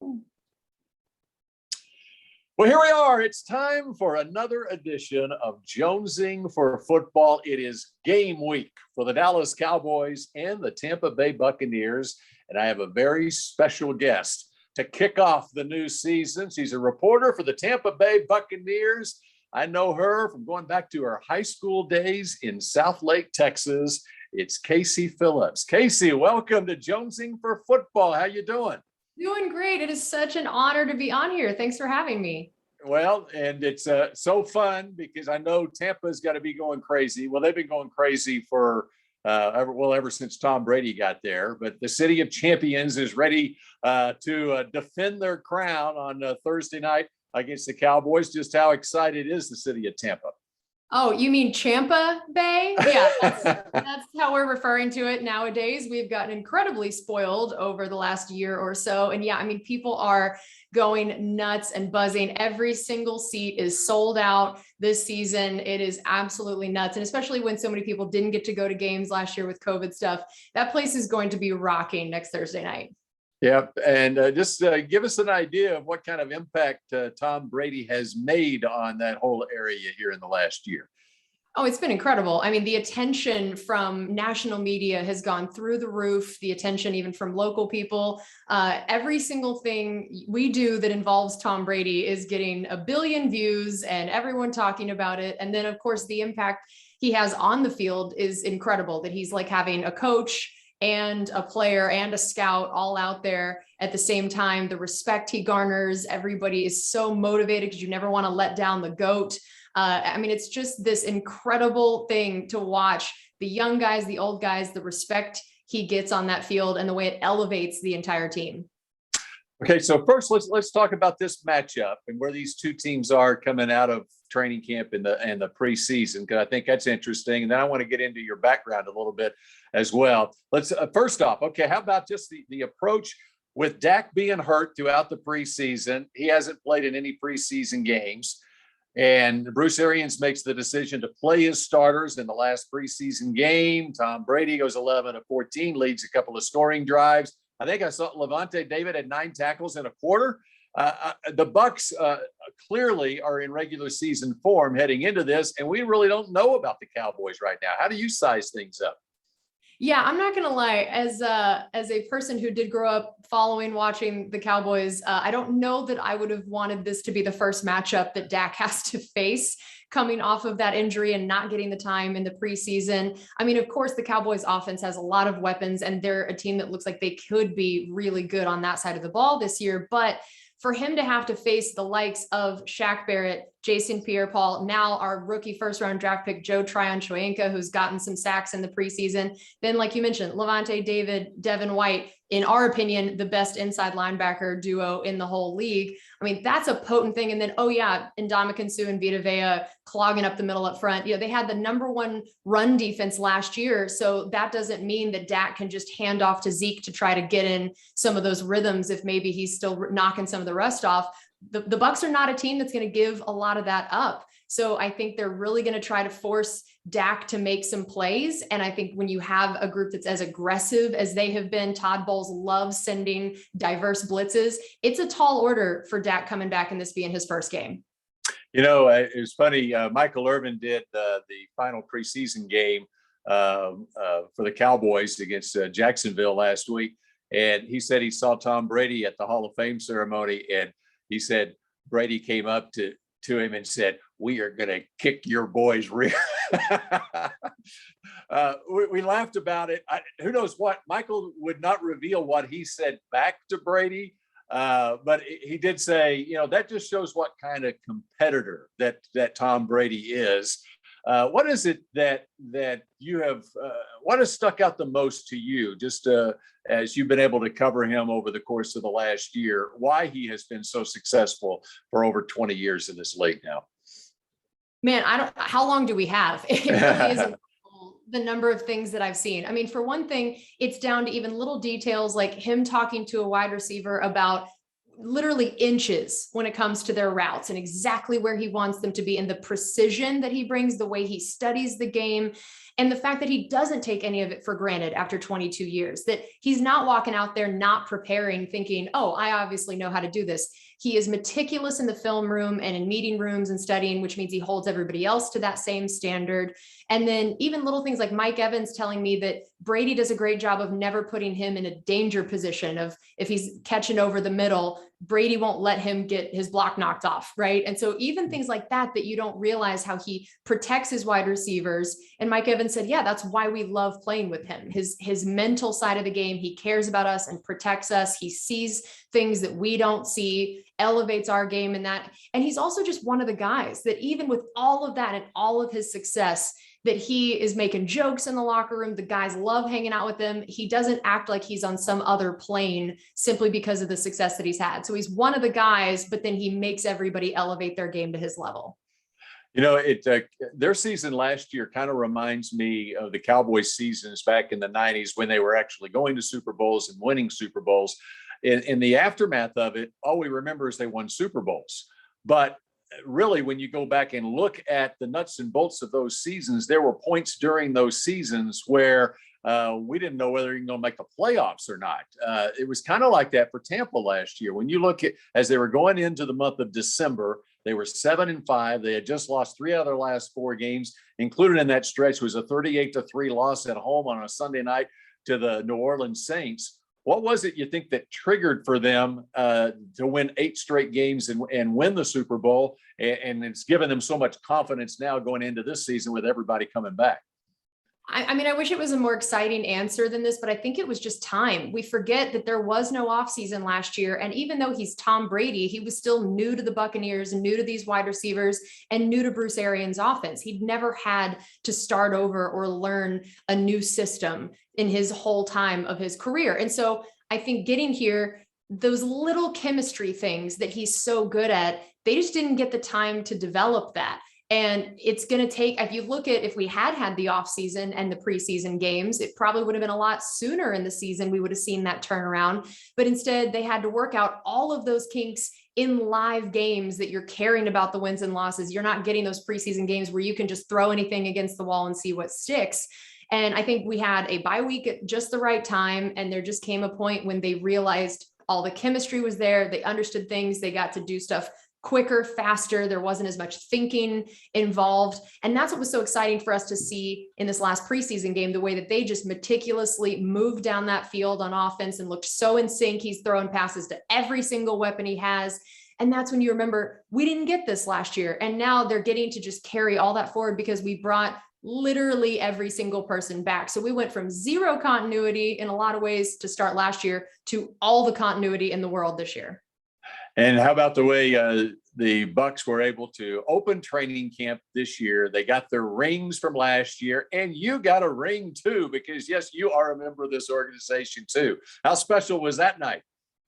Well, here we are. It's time for another edition of Jonesing for Football. It is game week for the Dallas Cowboys and the Tampa Bay Buccaneers. And I have a very special guest to kick off the new season. She's a reporter for the Tampa Bay Buccaneers. I know her from going back to her high school days in Southlake, Texas. It's Casey Phillips. Casey, welcome to Jonesing for Football. How you doing? Doing great. It is such an honor to be on here. Thanks for having me. Well, and it's so fun because I know Tampa's got to be going crazy. Well, they've been going crazy for ever since Tom Brady got there. But the City of Champions is ready to defend their crown on Thursday night against the Cowboys. Just how excited is the city of Tampa? Oh, you mean Champa Bay? Yeah, that's how we're referring to it nowadays. We've gotten incredibly spoiled over the last year or so. And yeah, I mean, people are going nuts and buzzing. Every single seat is sold out this season. It is absolutely nuts. And especially when so many people didn't get to go to games last year with COVID stuff, that place is going to be rocking next Thursday night. Yep. And just give us an idea of what kind of impact Tom Brady has made on that whole area here in the last year. Oh, it's been incredible. I mean, the attention from national media has gone through the roof, the attention even from local people. Every single thing we do that involves Tom Brady is getting a billion views and everyone talking about it. And then, of course, the impact he has on the field is incredible, that he's like having a coach and a player and a scout all out there at the same time. The respect he garners, everybody is so motivated because you never want to let down the GOAT. I mean, it's just this incredible thing to watch the young guys, the old guys, the respect he gets on that field and the way it elevates the entire team. Okay, so first let's talk about this matchup and where these two teams are coming out of training camp in the preseason, because I think that's interesting. And then I want to get into your background a little bit as well. Let's first off, okay, how about just the approach with Dak being hurt throughout the preseason? He hasn't played in any preseason games. And Bruce Arians makes the decision to play his starters in the last preseason game. Tom Brady goes 11-14, leads a couple of scoring drives. I think I saw Levante David had 9 tackles in a quarter. The Bucs clearly are in regular season form heading into this, and we really don't know about the Cowboys right now. How do you size things up? Yeah, I'm not going to lie. As a person who did grow up watching the Cowboys, I don't know that I would have wanted this to be the first matchup that Dak has to face coming off of that injury and not getting the time in the preseason. I mean, of course, the Cowboys offense has a lot of weapons, and they're a team that looks like they could be really good on that side of the ball this year. But for him to have to face the likes of Shaq Barrett, Jason Pierre-Paul, now our rookie first-round draft pick, Joe Tryon-Shoyinka, who's gotten some sacks in the preseason. Then, like you mentioned, Levante David, Devin White, in our opinion, the best inside linebacker duo in the whole league. I mean, that's a potent thing. And then, oh yeah, Ndamukong Suh and Vita Vea clogging up the middle up front. You know, they had the #1 run defense last year. So that doesn't mean that Dak can just hand off to Zeke to try to get in some of those rhythms if maybe he's still knocking some of the rust off. The Bucs are not a team that's going to give a lot of that up. So I think they're really going to try to force Dak to make some plays. And I think when you have a group that's as aggressive as they have been, Todd Bowles loves sending diverse blitzes. It's a tall order for Dak coming back and this being his first game. You know, it was funny. Michael Irvin did the final preseason game for the Cowboys against Jacksonville last week. And he said he saw Tom Brady at the Hall of Fame ceremony. And he said Brady came up to him and said, "We are going to kick your boy's rear." We laughed about it. Who knows what? Michael would not reveal what he said back to Brady. But he did say, you know, that just shows what kind of competitor that Tom Brady is. What is it that you have, what has stuck out the most to you, just as you've been able to cover him over the course of the last year, why he has been so successful for over 20 years in this league now? Man, how long do we have? It really is incredible, the number of things that I've seen. I mean, for one thing, it's down to even little details like him talking to a wide receiver about literally inches when it comes to their routes and exactly where he wants them to be, and the precision that he brings, the way he studies the game. And the fact that he doesn't take any of it for granted after 22 years, that he's not walking out there, not preparing, thinking, oh, I obviously know how to do this. He is meticulous in the film room and in meeting rooms and studying, which means he holds everybody else to that same standard. And then even little things like Mike Evans telling me that Brady does a great job of never putting him in a danger position of if he's catching over the middle, Brady won't let him get his block knocked off, right? And so even things like that you don't realize how he protects his wide receivers. And Mike Evans said, yeah, that's why we love playing with him. His mental side of the game, he cares about us and protects us. He sees things that we don't see, elevates our game in that. And he's also just one of the guys that even with all of that and all of his success, that he is making jokes in the locker room. The guys love hanging out with him. He doesn't act like he's on some other plane simply because of the success that he's had. So he's one of the guys, but then he makes everybody elevate their game to his level. You know, their season last year kind of reminds me of the Cowboys seasons back in the 90s when they were actually going to Super Bowls and winning Super Bowls. In the aftermath of it, all we remember is they won Super Bowls. But really, when you go back and look at the nuts and bolts of those seasons, there were points during those seasons where we didn't know whether you're going to make the playoffs or not. It was kind of like that for Tampa last year. When you look at, as they were going into the month of December, they were 7-5. They had just lost 3 out of their last 4 games. Included in that stretch was a 38-3 loss at home on a Sunday night to the New Orleans Saints. What was it you think that triggered for them to win 8 straight games and win the Super Bowl? And it's given them so much confidence now going into this season with everybody coming back. I mean, I wish it was a more exciting answer than this, but I think it was just time. We forget that there was no offseason last year. And even though he's Tom Brady, he was still new to the Buccaneers, new to these wide receivers, and new to Bruce Arians' offense. He'd never had to start over or learn a new system in his whole time of his career. And so I think getting here, those little chemistry things that he's so good at, they just didn't get the time to develop that. And it's going to take, if you look at, if we had the offseason and the preseason games, it probably would have been a lot sooner in the season. We would have seen that turnaround, but instead they had to work out all of those kinks in live games that you're caring about the wins and losses. You're not getting those preseason games where you can just throw anything against the wall and see what sticks. And I think we had a bye week at just the right time. And there just came a point when they realized all the chemistry was there. They understood things. They got to do stuff quicker, faster. There wasn't as much thinking involved. And that's what was so exciting for us to see in this last preseason game, the way that they just meticulously moved down that field on offense and looked so in sync. He's throwing passes to every single weapon he has. And that's when you remember, we didn't get this last year. And now they're getting to just carry all that forward because we brought literally every single person back. So we went from 0 continuity in a lot of ways to start last year to all the continuity in the world this year. And how about the way the Bucs were able to open training camp this year? They got their rings from last year, and you got a ring too, because yes, you are a member of this organization too. How special was that night?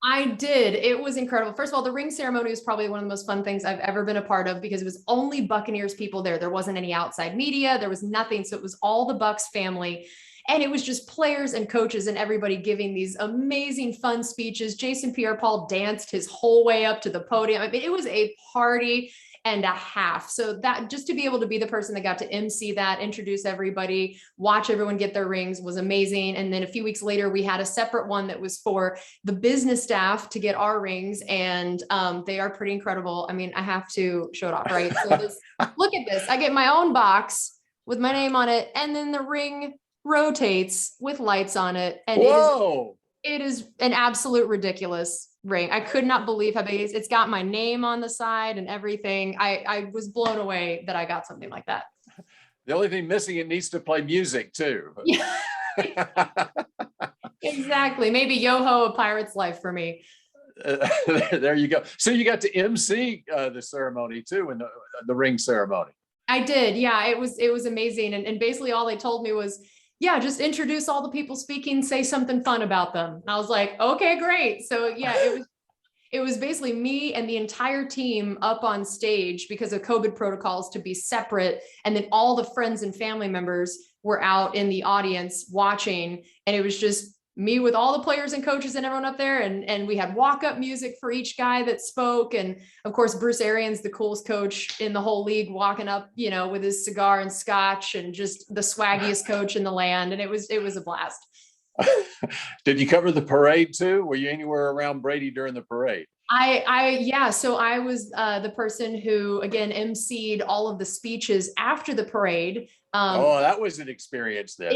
I did. It was incredible. First of all, the ring ceremony was probably one of the most fun things I've ever been a part of because it was only Buccaneers people there. There wasn't any outside media. There was nothing. So it was all the Bucs family. And it was just players and coaches and everybody giving these amazing fun speeches. Jason Pierre-Paul danced his whole way up to the podium. I mean, it was a party and a half. So that just to be able to be the person that got to MC that, introduce everybody, watch everyone get their rings was amazing. And then a few weeks later, we had a separate one that was for the business staff to get our rings. And they are pretty incredible. I mean, I have to show it off, right? So look at this. I get my own box with my name on it. And then the ring rotates with lights on it. And it is an absolute ridiculous ring. I could not believe how big it is. It's got my name on the side and everything. I was blown away that I got something like that. The only thing missing, it needs to play music too. Yeah. Exactly. Maybe Yo-Ho, A Pirate's Life for me. There you go. So you got to MC the ceremony too, and the ring ceremony. I did. Yeah, it was amazing. And basically all they told me was, yeah, just introduce all the people speaking, say something fun about them. And I was like, okay, great. So yeah, it was basically me and the entire team up on stage because of COVID protocols to be separate. And then all the friends and family members were out in the audience watching. And it was just me with all the players and coaches and everyone up there. And we had walk-up music for each guy that spoke. And of course, Bruce Arians, the coolest coach in the whole league, walking up, with his cigar and scotch, and just the swaggiest coach in the land. And it was a blast. Did you cover the parade too? Were you anywhere around Brady during the parade? Yeah. So I was the person who, again, emceed all of the speeches after the parade. That was an experience then.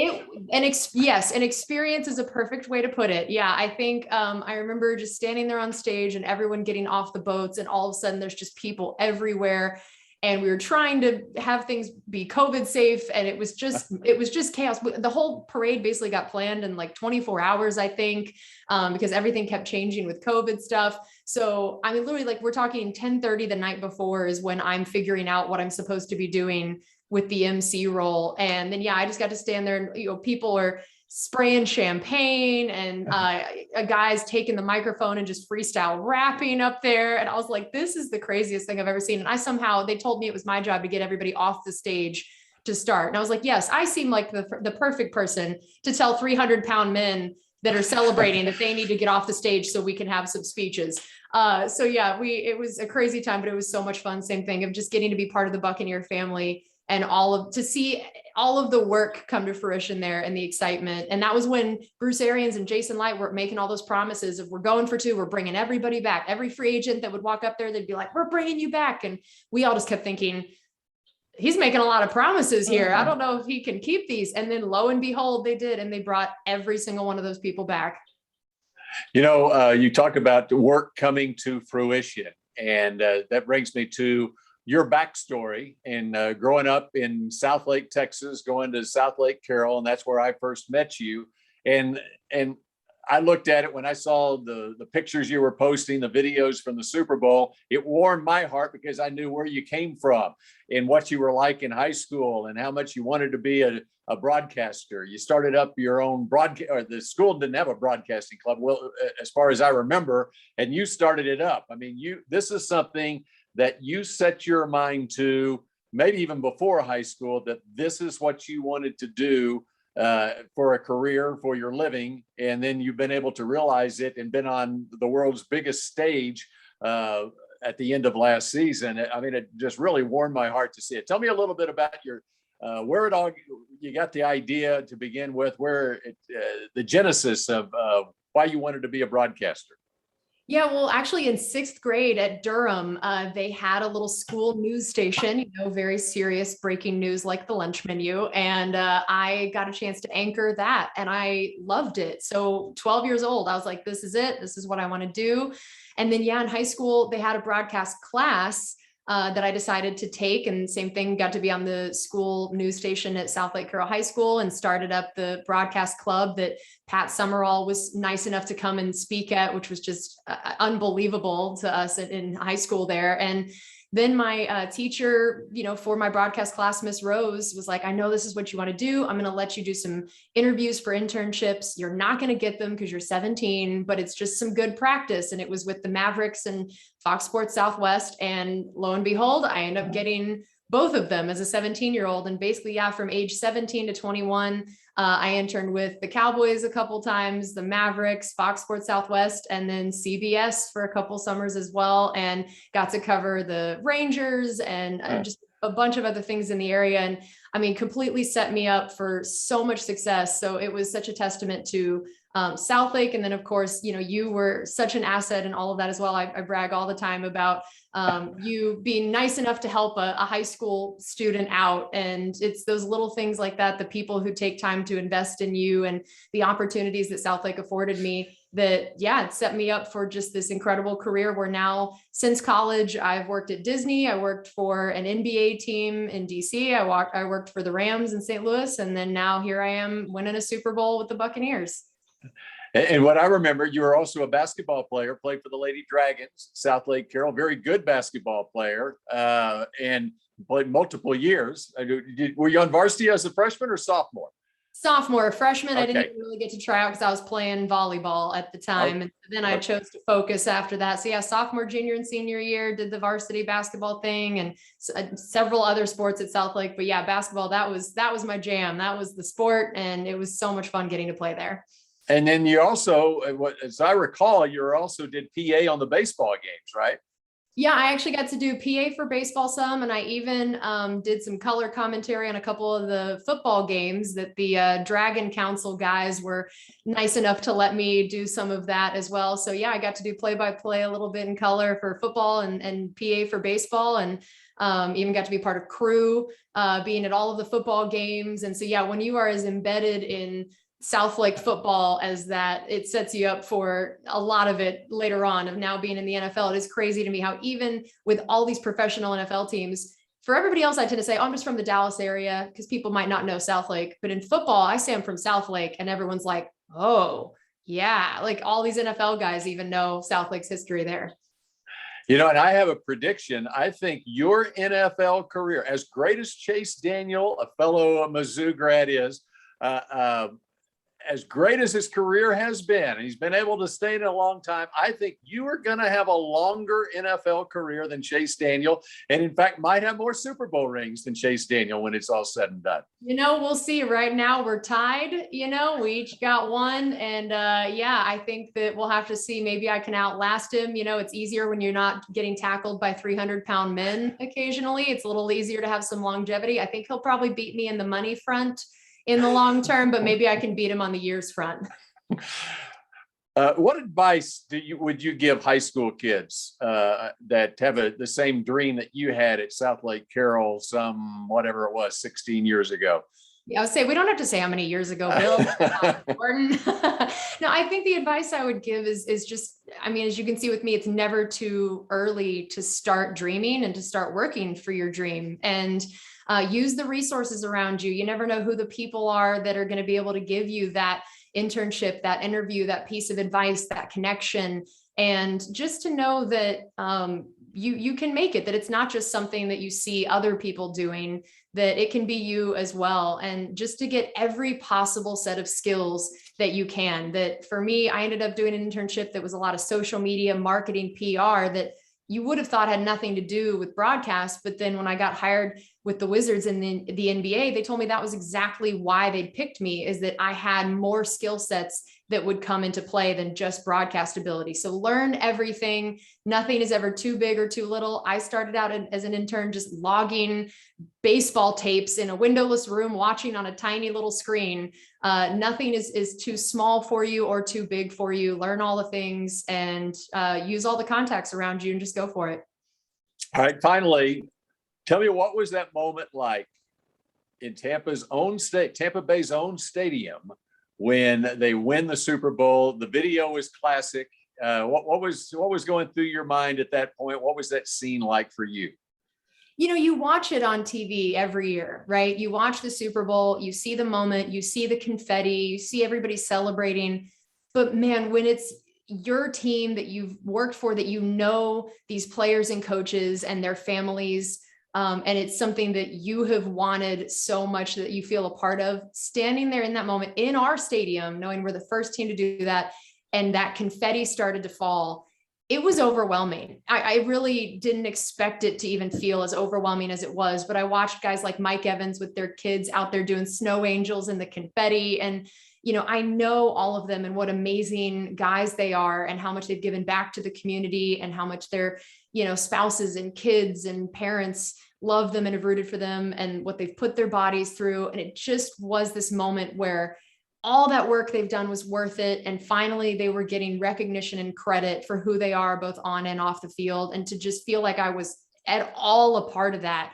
Yes, an experience is a perfect way to put it. Yeah, I think I remember just standing there on stage and everyone getting off the boats, and all of a sudden there's just people everywhere. And we were trying to have things be COVID safe. And it was just chaos. The whole parade basically got planned in like 24 hours, I think, because everything kept changing with COVID stuff. So, I mean, literally, like, we're talking 10:30 the night before is when I'm figuring out what I'm supposed to be doing with the MC role. And then, yeah, I just got to stand there and, people are spraying champagne, and a guy's taking the microphone and just freestyle rapping up there. And I was like, this is the craziest thing I've ever seen. And they told me it was my job to get everybody off the stage to start. And I was like, yes, I seem like the perfect person to tell 300-pound men that are celebrating that they need to get off the stage so we can have some speeches. So yeah, it was a crazy time, but it was so much fun. Same thing of just getting to be part of the Buccaneer family, and to see all of the work come to fruition there, and the excitement. And that was when Bruce Arians and Jason Light were making all those promises of, we're going for 2, we're bringing everybody back. Every free agent that would walk up there, they'd be like, we're bringing you back. And we all just kept thinking, he's making a lot to promises here. I don't know if he can keep these. And then lo and behold, they did. And they brought every single one of those people back. You talk about the work coming to fruition, and that brings me to your backstory and growing up in Southlake, Texas, going to Southlake Carroll, and that's where I first met you. And I looked at it when I saw the pictures you were posting, the videos from the Super Bowl. It warmed my heart because I knew where you came from and what you were like in high school and how much you wanted to be a broadcaster. You started up your own broadcast, or the school didn't have a broadcasting club, well, as far as I remember, and you started it up. I mean, this is something that you set your mind to, maybe even before high school, that this is what you wanted to do for a career, for your living. And then you've been able to realize it and been on the world's biggest stage at the end of last season. I mean, it just really warmed my heart to see it. Tell me a little bit about where it all, you got the idea to begin with, the genesis of why you wanted to be a broadcaster. Yeah, well, actually in 6th grade at Durham, they had a little school news station, very serious breaking news like the lunch menu. And I got a chance to anchor that, and I loved it. So 12 years old, I was like, this is it. This is what I want to do. And then, yeah, in high school, they had a broadcast class that I decided to take, and same thing, got to be on the school news station at Southlake Carroll High School, and started up the broadcast club that Pat Summerall was nice enough to come and speak at, which was just unbelievable to us in high school there. And then my teacher, for my broadcast class, Miss Rose, was like, I know this is what you want to do. I'm going to let you do some interviews for internships. You're not going to get them because you're 17, but it's just some good practice. And it was with the Mavericks and Fox Sports Southwest. And lo and behold, I ended up getting both of them as a 17-year-old. And basically, yeah, from age 17 to 21, I interned with the Cowboys a couple times, the Mavericks, Fox Sports Southwest, and then CBS for a couple summers as well, and got to cover the Rangers and just a bunch of other things in the area. And I mean, completely set me up for so much success. So it was such a testament to Southlake. And then, of course, you were such an asset in all of that as well. I brag all the time about you being nice enough to help a high school student out. And it's those little things like that, the people who take time to invest in you, and the opportunities that Southlake afforded me, that, yeah, it set me up for just this incredible career where now, since college, I've worked at Disney. I worked for an NBA team in DC. I worked for the Rams in St. Louis. And then now here I am winning a Super Bowl with the Buccaneers. And what I remember, you were also a basketball player, played for the Lady Dragons, Southlake Carroll, very good basketball player, and played multiple years. Were you on varsity as a freshman or sophomore? Sophomore. Freshman, okay. I didn't even really get to try out because I was playing volleyball at the time. And then I chose to focus after that. So yeah, sophomore, junior, and senior year, did the varsity basketball thing, and several other sports at Southlake. But yeah, basketball, that was my jam. That was the sport. And it was so much fun getting to play there. And then you also, as I recall, you also did PA on the baseball games, right? Yeah, I actually got to do PA for baseball some, and I even did some color commentary on a couple of the football games that the Dragon Council guys were nice enough to let me do some of that as well. So yeah, I got to do play-by-play a little bit in color for football and PA for baseball, and even got to be part of crew, being at all of the football games. And so yeah, when you are as embedded in Southlake football as that, it sets you up for a lot of it later on of now being in the NFL. It is crazy to me how even with all these professional NFL teams, for everybody else, I tend to say, oh, I'm just from the Dallas area because people might not know Southlake. But in football, I say I'm from Southlake and everyone's like, oh, yeah. Like all these NFL guys even know Southlake's history there. And I have a prediction. I think your NFL career, as great as Chase Daniel, a fellow Mizzou grad is, as great as his career has been, and he's been able to stay in a long time, I think you are going to have a longer NFL career than Chase Daniel, and in fact, might have more Super Bowl rings than Chase Daniel when it's all said and done. We'll see. Right now, we're tied. We each got one, and yeah, I think that we'll have to see. Maybe I can outlast him. It's easier when you're not getting tackled by 300-pound men. Occasionally, it's a little easier to have some longevity. I think he'll probably beat me in the money front in the long term, but maybe I can beat him on the years front. What advice would you give high school kids that have the same dream that you had at Southlake Carroll whatever it was, 16 years ago? Yeah, I would say we don't have to say how many years ago, Bill. No, I think the advice I would give is just, as you can see with me, it's never too early to start dreaming and to start working for your dream. And use the resources around you. You never know who the people are that are going to be able to give you that internship, that interview, that piece of advice, that connection. And just to know that you can make it, that it's not just something that you see other people doing, that it can be you as well. And just to get every possible set of skills that you can. That for me, I ended up doing an internship that was a lot of social media, marketing, PR that you would have thought had nothing to do with broadcast. But then when I got hired with the Wizards in the NBA, they told me that was exactly why they'd picked me, is that I had more skill sets that would come into play than just broadcast ability. So learn everything. Nothing is ever too big or too little. I started out as an intern just logging baseball tapes in a windowless room, watching on a tiny little screen. Nothing is too small for you or too big for you. Learn all the things and use all the contacts around you and just go for it. All right, finally, tell me, what was that moment like in Tampa Bay's own stadium when they win the Super Bowl? The video is classic. What was going through your mind at that point? What was that scene like for you? You watch it on TV every year, right? You watch the Super Bowl, you see the moment, you see the confetti, you see everybody celebrating. But man, when it's your team that you've worked for, that these players and coaches and their families, and it's something that you have wanted so much that you feel a part of, standing there in that moment in our stadium, knowing we're the first team to do that, and that confetti started to fall, it was overwhelming. I really didn't expect it to even feel as overwhelming as it was, but I watched guys like Mike Evans with their kids out there doing snow angels in the confetti. And, I know all of them and what amazing guys they are and how much they've given back to the community and how much their, spouses and kids and parents love them and have rooted for them and what they've put their bodies through. And it just was this moment where all that work they've done was worth it. And finally, they were getting recognition and credit for who they are, both on and off the field. And to just feel like I was at all a part of that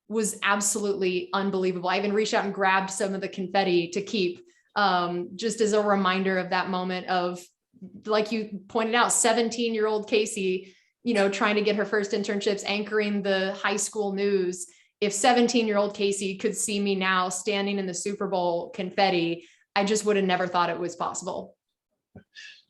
was absolutely unbelievable. I even reached out and grabbed some of the confetti to keep, just as a reminder of that moment of, like you pointed out, 17-year-old Casey, trying to get her first internships, anchoring the high school news. If 17-year-old Casey could see me now standing in the Super Bowl confetti, I just would have never thought it was possible.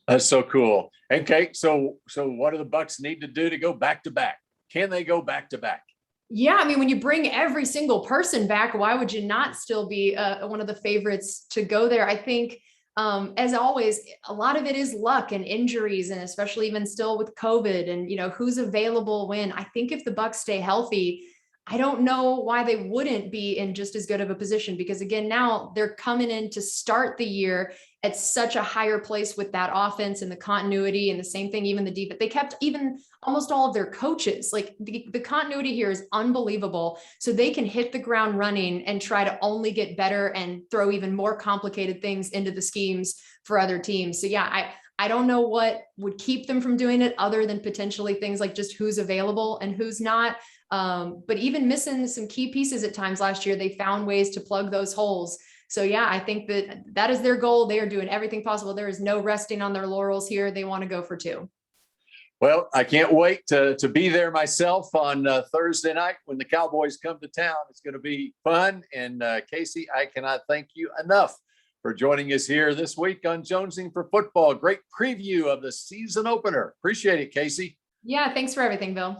That's so cool. Okay, so what do the Bucs need to do to go back to back? Can they go back to back? Yeah, when you bring every single person back, why would you not still be one of the favorites to go there? I think, as always, a lot of it is luck and injuries, and especially even still with COVID and who's available when. I think if the Bucs stay healthy, I don't know why they wouldn't be in just as good of a position, because again, now they're coming in to start the year at such a higher place with that offense and the continuity, and the same thing, even the defense. They kept even almost all of their coaches. Like the continuity here is unbelievable. So they can hit the ground running and try to only get better and throw even more complicated things into the schemes for other teams. So yeah, I don't know what would keep them from doing it other than potentially things like just who's available and who's not. But even missing some key pieces at times last year, they found ways to plug those holes. So yeah, I think that is their goal. They are doing everything possible. There is no resting on their laurels here. They want to go for 2. Well, I can't wait to be there myself on Thursday night when the Cowboys come to town. It's going to be fun. And Casey, I cannot thank you enough for joining us here this week on Jonesing for Football. Great preview of the season opener. Appreciate it, Casey. Yeah, thanks for everything, Bill.